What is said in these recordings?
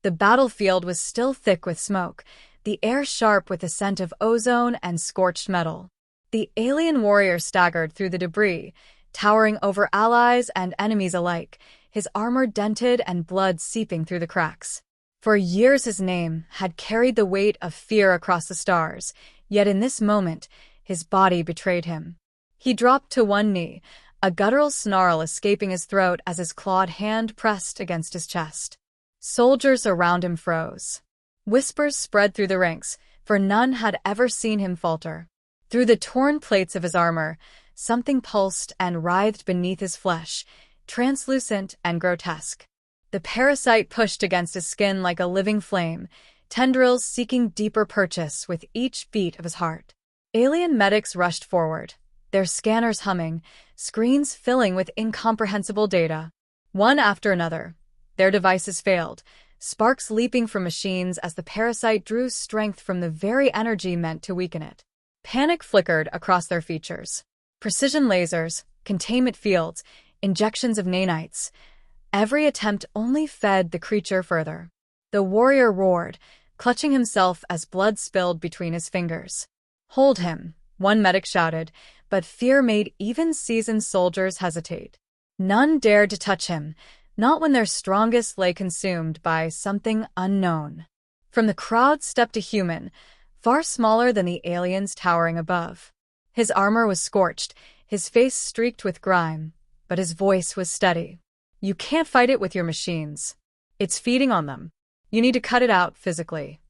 The battlefield was still thick with smoke, the air sharp with the scent of ozone and scorched metal. The alien warrior staggered through the debris, towering over allies and enemies alike, his armor dented and blood seeping through the cracks. For years his name had carried the weight of fear across the stars, yet in this moment, his body betrayed him. He dropped to one knee, a guttural snarl escaping his throat as his clawed hand pressed against his chest. Soldiers around him froze. Whispers spread through the ranks, for none had ever seen him falter. Through the torn plates of his armor, something pulsed and writhed beneath his flesh, translucent and grotesque. The parasite pushed against his skin like a living flame, tendrils seeking deeper purchase with each beat of his heart. Alien medics rushed forward, their scanners humming, screens filling with incomprehensible data. One after another, their devices failed, sparks leaping from machines as the parasite drew strength from the very energy meant to weaken it. Panic flickered across their features. Precision lasers, containment fields, injections of nanites. Every attempt only fed the creature further. The warrior roared, clutching himself as blood spilled between his fingers. "Hold him," one medic shouted, but fear made even seasoned soldiers hesitate. None dared to touch him, not when their strongest lay consumed by something unknown. From the crowd stepped a human, far smaller than the aliens towering above. His armor was scorched, his face streaked with grime, but his voice was steady. "You can't fight it with your machines. It's feeding on them. You need to cut it out physically."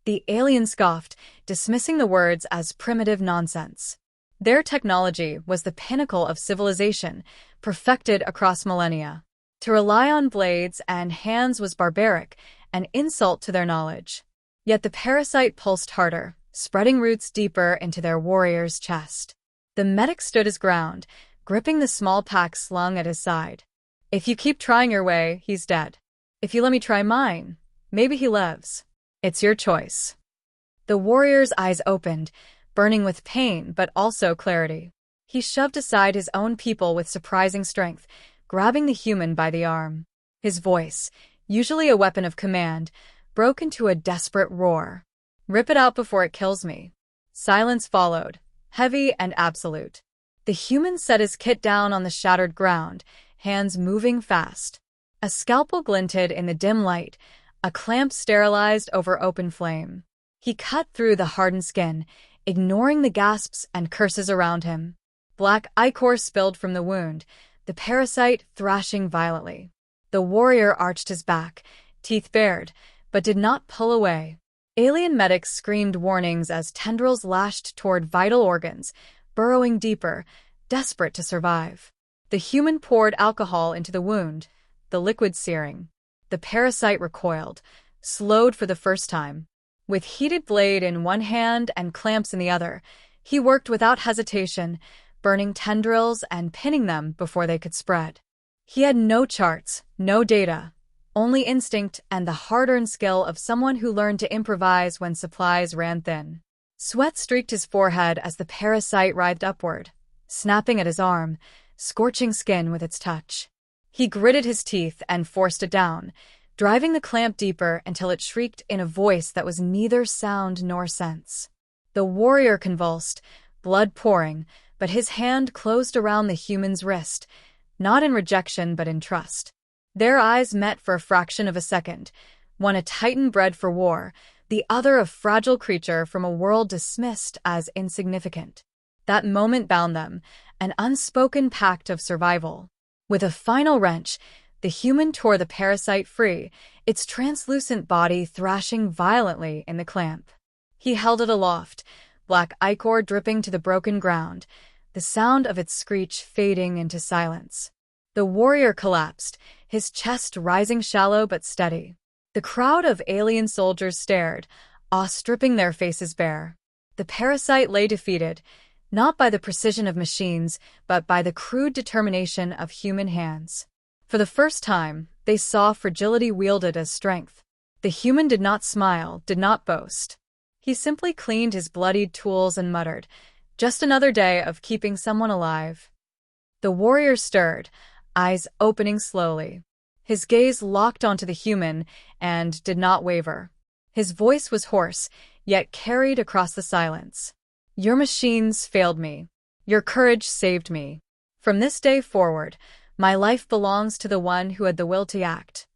The alien scoffed, dismissing the words as primitive nonsense. Their technology was the pinnacle of civilization, perfected across millennia. To rely on blades and hands was barbaric, an insult to their knowledge. Yet the parasite pulsed harder, spreading roots deeper into their warrior's chest. The medic stood his ground, gripping the small pack slung at his side. "If you keep trying your way, he's dead. If you let me try mine, maybe he lives. It's your choice." The warrior's eyes opened, burning with pain but also clarity. He shoved aside his own people with surprising strength, grabbing the human by the arm. His voice, usually a weapon of command, broke into a desperate roar. "Rip it out before it kills me." Silence followed, heavy and absolute. The human set his kit down on the shattered ground, hands moving fast. A scalpel glinted in the dim light, a clamp sterilized over open flame. He cut through the hardened skin, ignoring the gasps and curses around him. Black ichor spilled from the wound, the parasite thrashing violently. The warrior arched his back, teeth bared, but did not pull away. Alien medics screamed warnings as tendrils lashed toward vital organs, burrowing deeper, desperate to survive. The human poured alcohol into the wound, the liquid searing. The parasite recoiled, slowed for the first time. With heated blade in one hand and clamps in the other, he worked without hesitation, burning tendrils and pinning them before they could spread. He had no charts, no data, only instinct and the hard-earned skill of someone who learned to improvise when supplies ran thin. Sweat streaked his forehead as the parasite writhed upward, snapping at his arm, scorching skin with its touch. He gritted his teeth and forced it down, driving the clamp deeper until it shrieked in a voice that was neither sound nor sense. The warrior convulsed, blood pouring, but his hand closed around the human's wrist, not in rejection but in trust. Their eyes met for a fraction of a second, one a titan bred for war, the other a fragile creature from a world dismissed as insignificant. That moment bound them, an unspoken pact of survival. With a final wrench, the human tore the parasite free, its translucent body thrashing violently in the clamp. He held it aloft, black ichor dripping to the broken ground, the sound of its screech fading into silence. The warrior collapsed, his chest rising shallow but steady. The crowd of alien soldiers stared, awe stripping their faces bare. The parasite lay defeated, not by the precision of machines, but by the crude determination of human hands. For the first time, they saw fragility wielded as strength. The human did not smile, did not boast. He simply cleaned his bloodied tools and muttered, "Just another day of keeping someone alive." The warrior stirred, eyes opening slowly. His gaze locked onto the human and did not waver. His voice was hoarse, yet carried across the silence. "Your machines failed me. Your courage saved me. From this day forward, my life belongs to the one who had the will to act."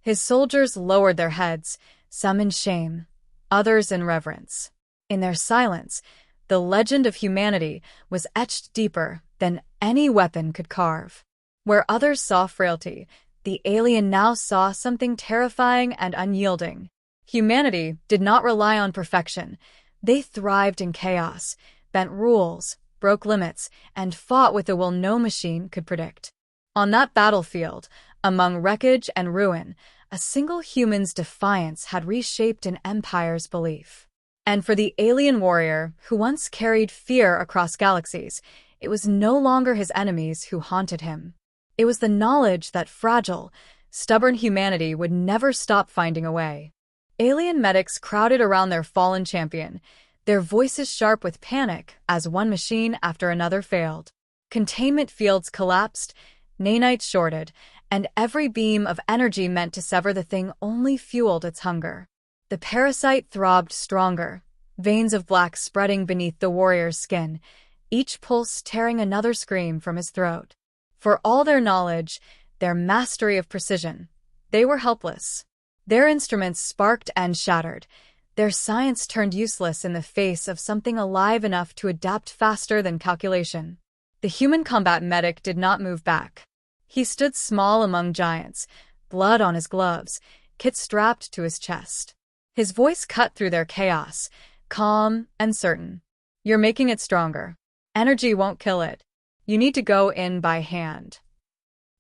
His soldiers lowered their heads, some in shame, others in reverence. In their silence, the legend of humanity was etched deeper than any weapon could carve. Where others saw frailty, the alien now saw something terrifying and unyielding. Humanity did not rely on perfection. They thrived in chaos, bent rules, broke limits, and fought with a will no machine could predict. On that battlefield, among wreckage and ruin, a single human's defiance had reshaped an empire's belief. And for the alien warrior who once carried fear across galaxies, it was no longer his enemies who haunted him. It was the knowledge that fragile, stubborn humanity would never stop finding a way. Alien medics crowded around their fallen champion, their voices sharp with panic as one machine after another failed. Containment fields collapsed, nanites shorted, and every beam of energy meant to sever the thing only fueled its hunger. The parasite throbbed stronger, veins of black spreading beneath the warrior's skin, each pulse tearing another scream from his throat. For all their knowledge, their mastery of precision, they were helpless. Their instruments sparked and shattered. Their science turned useless in the face of something alive enough to adapt faster than calculation. The human combat medic did not move back. He stood small among giants, blood on his gloves, kit strapped to his chest. His voice cut through their chaos, calm and certain. "You're making it stronger. Energy won't kill it. You need to go in by hand."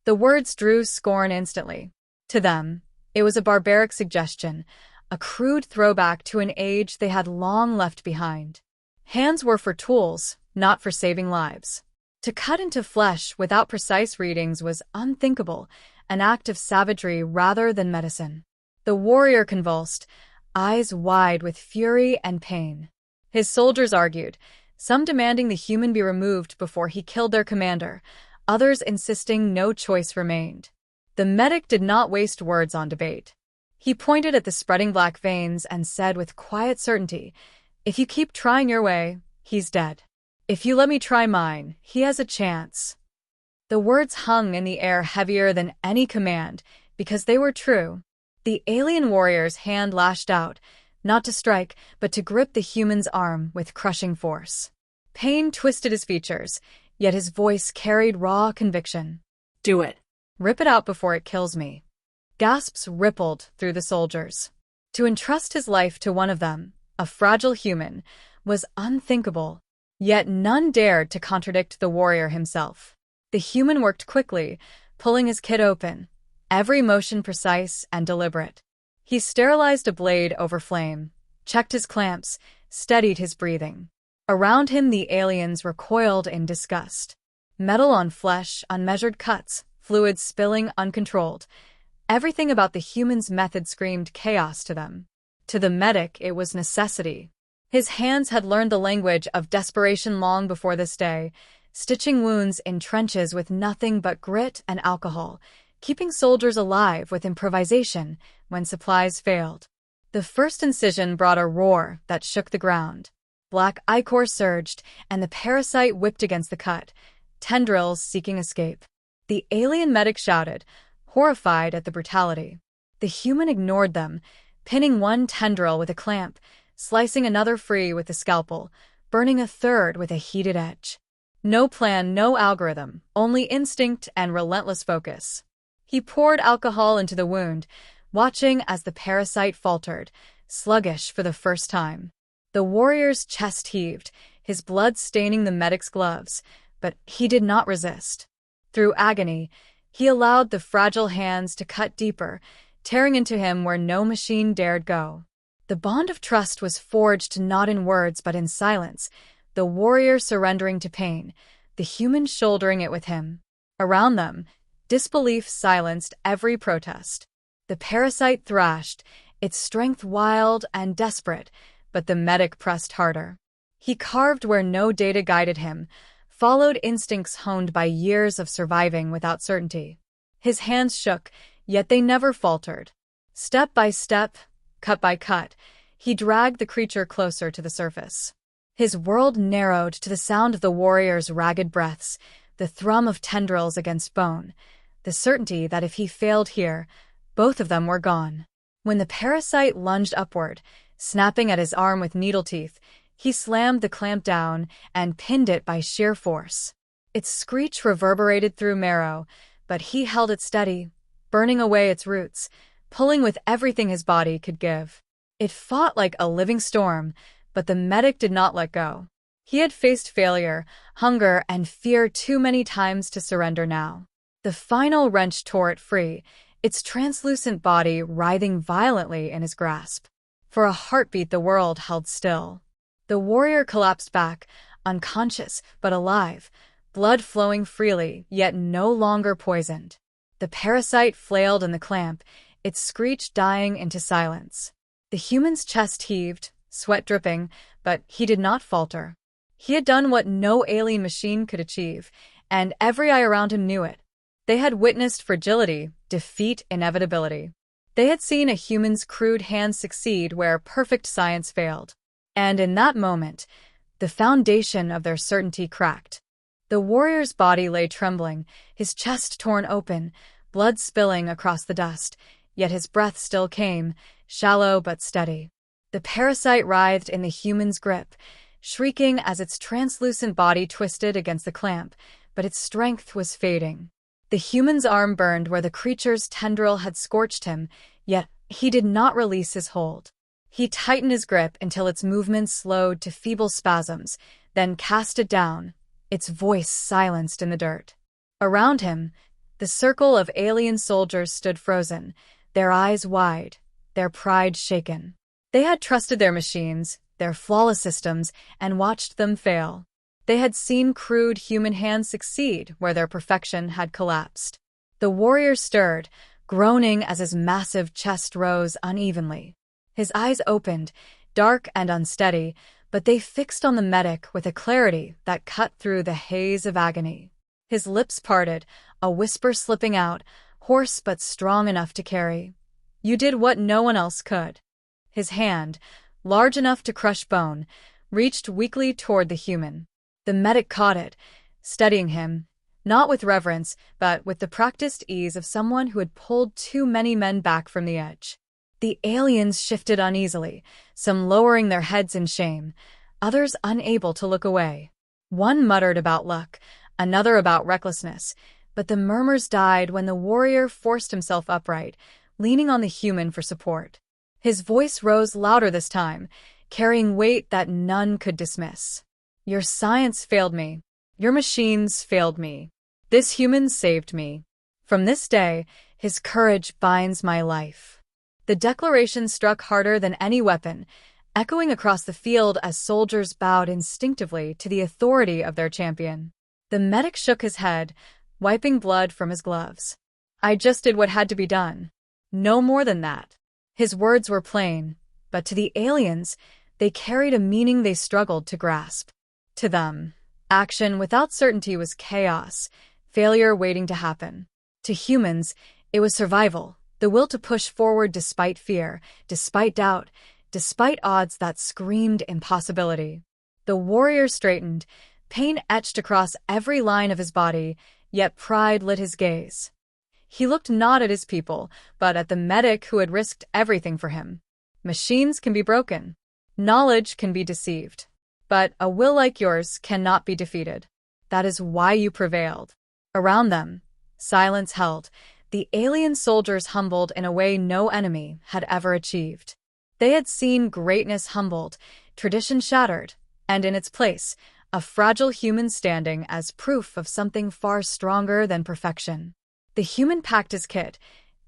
The words drew scorn instantly. To them, it was a barbaric suggestion, a crude throwback to an age they had long left behind. Hands were for tools, not for saving lives. To cut into flesh without precise readings was unthinkable, an act of savagery rather than medicine. The warrior convulsed, eyes wide with fury and pain. His soldiers argued, some demanding the human be removed before he killed their commander, others insisting no choice remained. The medic did not waste words on debate. He pointed at the spreading black veins and said with quiet certainty, "If you keep trying your way, he's dead. If you let me try mine, he has a chance." The words hung in the air heavier than any command, because they were true. The alien warrior's hand lashed out, not to strike, but to grip the human's arm with crushing force. Pain twisted his features, yet his voice carried raw conviction. "Do it. Rip it out before it kills me." Gasps rippled through the soldiers. To entrust his life to one of them, a fragile human, was unthinkable, yet none dared to contradict the warrior himself. The human worked quickly, pulling his kit open, every motion precise and deliberate. He sterilized a blade over flame, checked his clamps, steadied his breathing. Around him the aliens recoiled in disgust. Metal on flesh, unmeasured cuts, fluids spilling uncontrolled. Everything about the human's method screamed chaos to them. To the medic, it was necessity. His hands had learned the language of desperation long before this day, stitching wounds in trenches with nothing but grit and alcohol, keeping soldiers alive with improvisation when supplies failed. The first incision brought a roar that shook the ground. Black ichor surged, and the parasite whipped against the cut, tendrils seeking escape. The alien medic shouted, horrified at the brutality. The human ignored them, pinning one tendril with a clamp, slicing another free with the scalpel, burning a third with a heated edge. No plan, no algorithm, only instinct and relentless focus. He poured alcohol into the wound, watching as the parasite faltered, sluggish for the first time. The warrior's chest heaved, his blood staining the medic's gloves, but he did not resist. Through agony, he allowed the fragile hands to cut deeper, tearing into him where no machine dared go. The bond of trust was forged not in words but in silence, the warrior surrendering to pain, the human shouldering it with him. Around them, disbelief silenced every protest. The parasite thrashed, its strength wild and desperate, but the medic pressed harder. He carved where no data guided him, followed instincts honed by years of surviving without certainty. His hands shook, Yet they never faltered. Step by step, cut by cut, he dragged the creature closer to the surface. His world narrowed to the sound of the warrior's ragged breaths, the thrum of tendrils against bone, the certainty that if he failed here, both of them were gone. When the parasite lunged upward, snapping at his arm with needle teeth, he slammed the clamp down and pinned it by sheer force. Its screech reverberated through marrow, but he held it steady, burning away its roots, pulling with everything his body could give. It fought like a living storm, but the medic did not let go. He had faced failure, hunger, and fear too many times to surrender now. The final wrench tore it free, its translucent body writhing violently in his grasp. For a heartbeat the world held still. The warrior collapsed back, unconscious but alive, blood flowing freely, yet no longer poisoned. The parasite flailed in the clamp, its screech dying into silence. The human's chest heaved, sweat dripping, but he did not falter. He had done what no alien machine could achieve, and every eye around him knew it. They had witnessed fragility defeat inevitability. They had seen a human's crude hands succeed where perfect science failed. And in that moment, the foundation of their certainty cracked. The warrior's body lay trembling, his chest torn open, blood spilling across the dust, yet his breath still came, shallow but steady. The parasite writhed in the human's grip, shrieking as its translucent body twisted against the clamp, but its strength was fading. The human's arm burned where the creature's tendril had scorched him, yet he did not release his hold. He tightened his grip until its movements slowed to feeble spasms, then cast it down, its voice silenced in the dirt. Around him, the circle of alien soldiers stood frozen, their eyes wide, their pride shaken. They had trusted their machines, their flawless systems, and watched them fail. They had seen crude human hands succeed where their perfection had collapsed. The warrior stirred, groaning as his massive chest rose unevenly. His eyes opened, dark and unsteady, but they fixed on the medic with a clarity that cut through the haze of agony. His lips parted, a whisper slipping out, hoarse but strong enough to carry. "You did what no one else could." His hand, large enough to crush bone, reached weakly toward the human. The medic caught it, steadying him, not with reverence, but with the practiced ease of someone who had pulled too many men back from the edge. The aliens shifted uneasily, some lowering their heads in shame, others unable to look away. One muttered about luck, another about recklessness, but the murmurs died when the warrior forced himself upright, leaning on the human for support. His voice rose louder this time, carrying weight that none could dismiss. "Your science failed me. Your machines failed me. This human saved me. From this day, his courage binds my life." The declaration struck harder than any weapon, echoing across the field as soldiers bowed instinctively to the authority of their champion. The medic shook his head, wiping blood from his gloves. "I just did what had to be done. No more than that." His words were plain, but to the aliens, they carried a meaning they struggled to grasp. To them, action without certainty was chaos, failure waiting to happen. To humans, it was survival, the will to push forward despite fear, despite doubt, despite odds that screamed impossibility. The warrior straightened, pain etched across every line of his body, yet pride lit his gaze. He looked not at his people, but at the medic who had risked everything for him. Machines can be broken. Knowledge can be deceived. But a will like yours cannot be defeated. That is why you prevailed. Around them, silence held, the alien soldiers humbled in a way no enemy had ever achieved. They had seen greatness humbled, tradition shattered, and in its place, a fragile human standing as proof of something far stronger than perfection. The human packed his kit,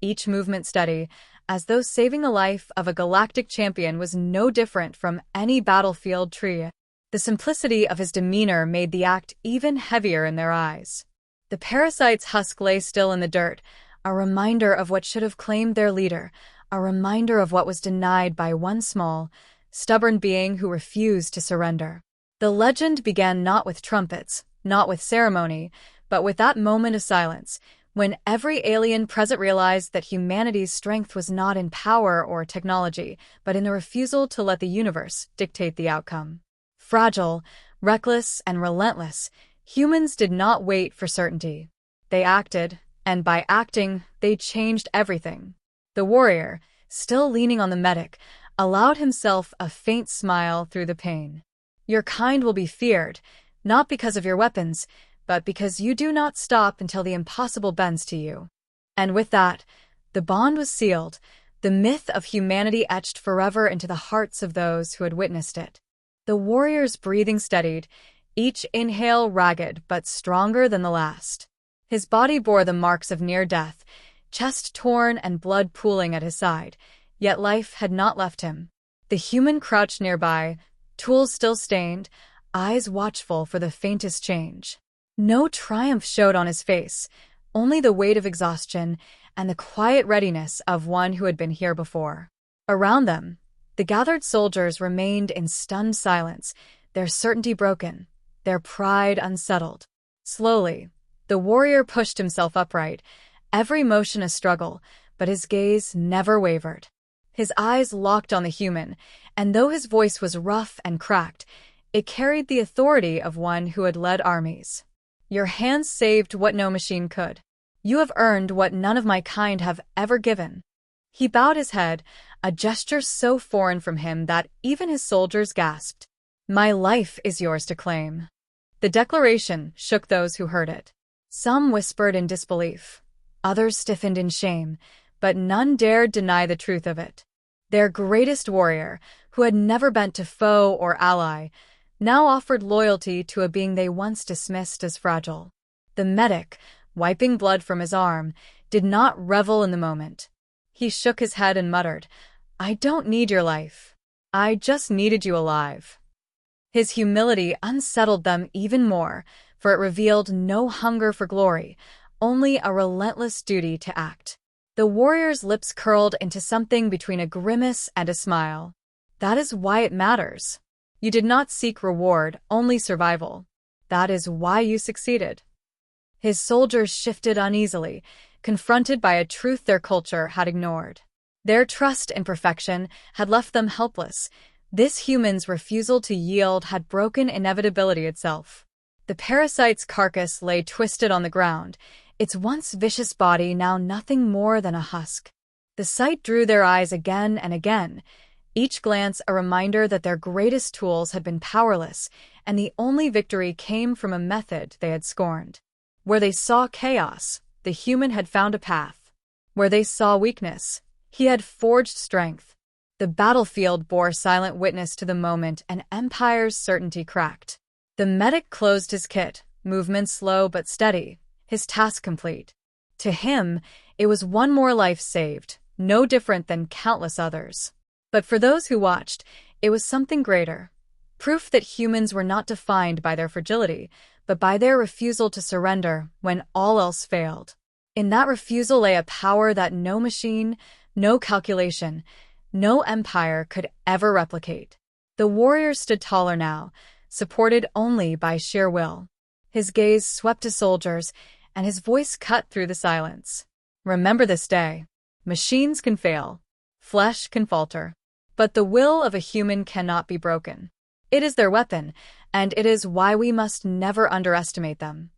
each movement steady, as though saving the life of a galactic champion was no different from any battlefield tree. The simplicity of his demeanor made the act even heavier in their eyes. The parasite's husk lay still in the dirt, a reminder of what should have claimed their leader, a reminder of what was denied by one small, stubborn being who refused to surrender. The legend began not with trumpets, not with ceremony, but with that moment of silence, when every alien present realized that humanity's strength was not in power or technology, but in the refusal to let the universe dictate the outcome. Fragile, reckless, and relentless, humans did not wait for certainty. They acted, and by acting, they changed everything. The warrior, still leaning on the medic, allowed himself a faint smile through the pain. Your kind will be feared, not because of your weapons, but because you do not stop until the impossible bends to you. And with that, the bond was sealed, the myth of humanity etched forever into the hearts of those who had witnessed it. The warrior's breathing steadied, each inhale ragged but stronger than the last. His body bore the marks of near death, chest torn and blood pooling at his side, yet life had not left him. The human crouched nearby, tools still stained, eyes watchful for the faintest change. No triumph showed on his face, only the weight of exhaustion and the quiet readiness of one who had been here before. Around them, the gathered soldiers remained in stunned silence, their certainty broken, their pride unsettled. Slowly, the warrior pushed himself upright, every motion a struggle, but his gaze never wavered. His eyes locked on the human, and though his voice was rough and cracked, it carried the authority of one who had led armies. Your hands saved what no machine could. You have earned what none of my kind have ever given. He bowed his head, a gesture so foreign from him that even his soldiers gasped. My life is yours to claim. The declaration shook those who heard it. Some whispered in disbelief, others stiffened in shame, but none dared deny the truth of it. Their greatest warrior, who had never bent to foe or ally, now offered loyalty to a being they once dismissed as fragile. The medic, wiping blood from his arm, did not revel in the moment. He shook his head and muttered, I don't need your life. I just needed you alive. His humility unsettled them even more, for it revealed no hunger for glory, only a relentless duty to act. The warrior's lips curled into something between a grimace and a smile. That is why it matters. You did not seek reward, only survival. That is why you succeeded. His soldiers shifted uneasily, confronted by a truth their culture had ignored. Their trust in perfection had left them helpless. This human's refusal to yield had broken inevitability itself. The parasite's carcass lay twisted on the ground, its once vicious body now nothing more than a husk. The sight drew their eyes again and again, each glance a reminder that their greatest tools had been powerless, and the only victory came from a method they had scorned. Where they saw chaos, the human had found a path. Where they saw weakness, he had forged strength. The battlefield bore silent witness to the moment an empire's certainty cracked. The medic closed his kit, movement slow but steady, his task complete. To him, it was one more life saved, no different than countless others. But for those who watched, it was something greater. Proof that humans were not defined by their fragility, but by their refusal to surrender when all else failed. In that refusal lay a power that no machine, no calculation, no empire could ever replicate. The warrior stood taller now, supported only by sheer will. His gaze swept to soldiers, and his voice cut through the silence. Remember this day. Machines can fail. Flesh can falter. But the will of a human cannot be broken. It is their weapon, and it is why we must never underestimate them.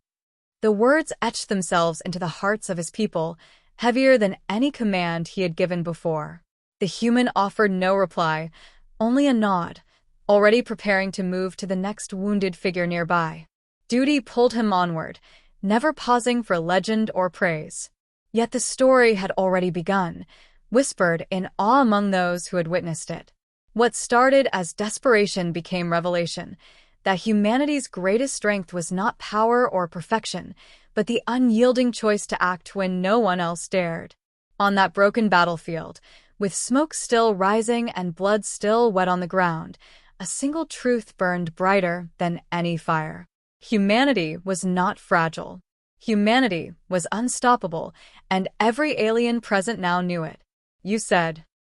The words etched themselves into the hearts of his people, heavier than any command he had given before. The human offered no reply, only a nod, already preparing to move to the next wounded figure nearby. Duty pulled him onward, never pausing for legend or praise. Yet the story had already begun, whispered in awe among those who had witnessed it. What started as desperation became revelation, that humanity's greatest strength was not power or perfection, but the unyielding choice to act when no one else dared. On that broken battlefield, with smoke still rising and blood still wet on the ground, a single truth burned brighter than any fire. Humanity was not fragile. Humanity was unstoppable, and every alien present now knew it. You said,